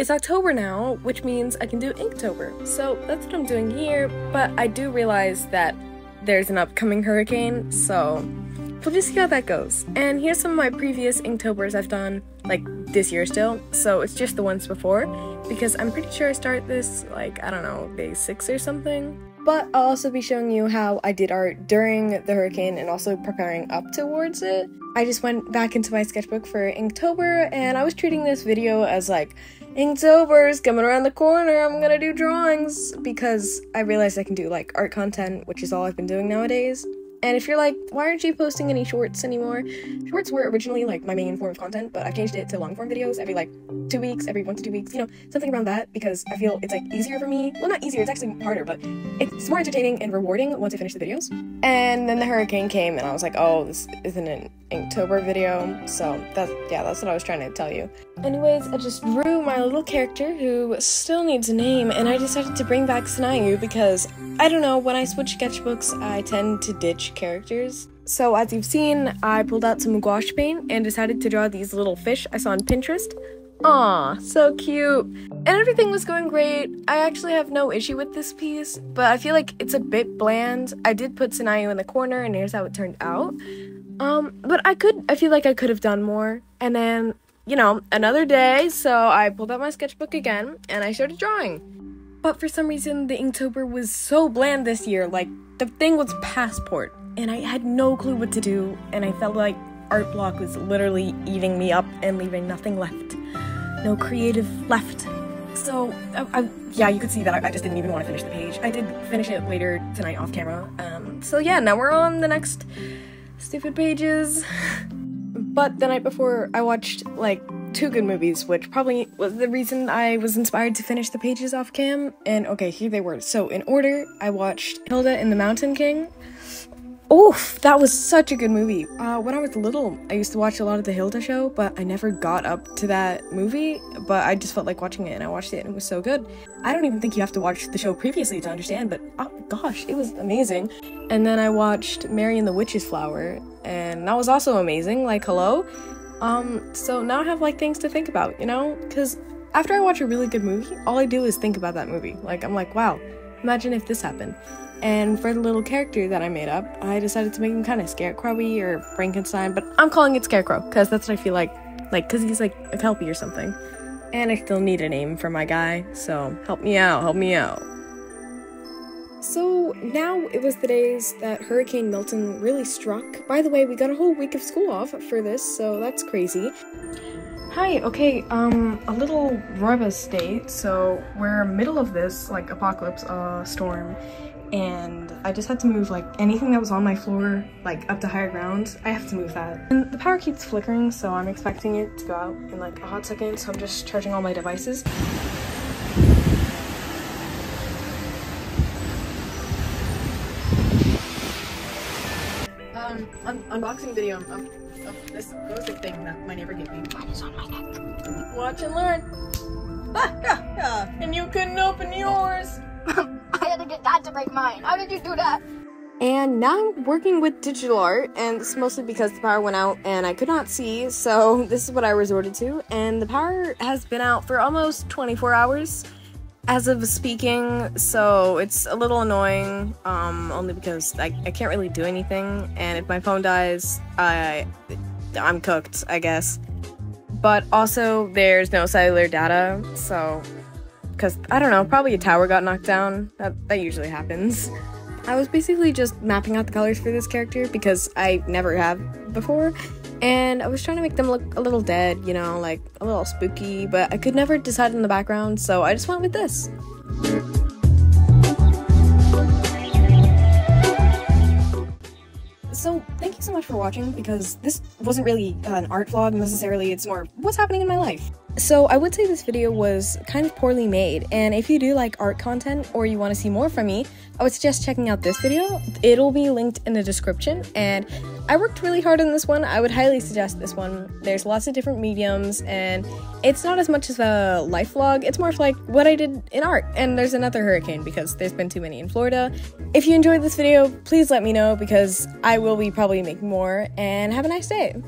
It's October now, which means I can do Inktober. So that's what I'm doing here, but I do realize that there's an upcoming hurricane, so we'll just see how that goes. And here's some of my previous Inktobers I've done, like, this year still, so it's just the ones before, because I'm pretty sure I started this, like, I don't know, day 6 or something. But I'll also be showing you how I did art during the hurricane and also preparing up towards it. I just went back into my sketchbook for Inktober, and I was treating this video as like, Inktober's coming around the corner, I'm gonna do drawings, because I realized I can do like art content, which is all I've been doing nowadays. And if you're like, why aren't you posting any shorts anymore? Shorts were originally like my main form of content, but I've changed it to long form videos every like 2 weeks, every 1 to 2 weeks, you know, something around that, because I feel it's like easier for me. Well, not easier, it's actually harder, but it's more entertaining and rewarding once I finish the videos. And then the hurricane came and I was like, oh, this isn't an Inktober video, so that's what I was trying to tell you. Anyways, I just drew my little character who still needs a name, and I decided to bring back Sanayu because, I don't know, when I switch sketchbooks, I tend to ditch characters. So as you've seen, I pulled out some gouache paint and decided to draw these little fish I saw on Pinterest. Aw, so cute. And everything was going great. I actually have no issue with this piece, but I feel like it's a bit bland. I did put Sanayu in the corner, and here's how it turned out. But I feel like I could have done more. And then, you know, another day, so I pulled out my sketchbook again, and I started drawing. But for some reason, the Inktober was so bland this year. Like, the thing was Passport, and I had no clue what to do, and I felt like art block was literally eating me up and leaving nothing left. No creative left. So, yeah, you could see that I just didn't even want to finish the page. I did finish it later tonight off camera. So yeah, now we're on the next stupid pages. But the night before, I watched, like, 2 good movies, which probably was the reason I was inspired to finish the pages off cam. And okay, here they were. So in order, I watched Hilda and the Mountain King. Oof, that was such a good movie. When I was little, I used to watch a lot of the Hilda show, but I never got up to that movie, but I just felt like watching it, and I watched it, and it was so good. I don't even think you have to watch the show previously to understand, but oh gosh, it was amazing. And then I watched Mary and the Witch's Flower, and that was also amazing, like, hello? So now I have, like, things to think about, you know? Because after I watch a really good movie, all I do is think about that movie. Like, I'm like, wow, imagine if this happened. And for the little character that I made up, I decided to make him kind of scarecrowy or Frankenstein, but I'm calling it Scarecrow, because that's what I feel like, because he's like a kelpie or something. And I still need a name for my guy, so help me out, help me out. So now it was the days that Hurricane Milton really struck. By the way, we got a whole week of school off for this, so that's crazy. Hi, okay, a little Rebus state, so we're middle of this, like, apocalypse, storm. And I just had to move, like, anything that was on my floor, like, up to higher ground, I have to move that. And the power keeps flickering, so I'm expecting it to go out in, like, a hot second, so I'm just charging all my devices. Unboxing video of this ghosted thing that my neighbor gave me. Mine is on my neck. Watch and learn. And you couldn't open yours. I had to get that to make mine. How did you do that? And now I'm working with digital art, and this is mostly because the power went out and I could not see, so this is what I resorted to. And the power has been out for almost 24 hours as of speaking, so it's a little annoying, only because I can't really do anything, and if my phone dies, I'm cooked, I guess. But also, there's no cellular data, so, because, I don't know, probably a tower got knocked down. That usually happens. I was basically just mapping out the colors for this character because I never have before, and I was trying to make them look a little dead, you know, like a little spooky, but I could never decide on the background, so I just went with this. So, thank you so much for watching, because this wasn't really an art vlog necessarily, it's more what's happening in my life. So I would say this video was kind of poorly made, and if you do like art content or you want to see more from me, I would suggest checking out this video. It'll be linked in the description, and I worked really hard on this one. I would highly suggest this one. There's lots of different mediums, and it's not as much as a life vlog, it's more of like what I did in art. And there's another hurricane because there's been too many in Florida. If you enjoyed this video, please let me know, because I will be probably making more, and have a nice day.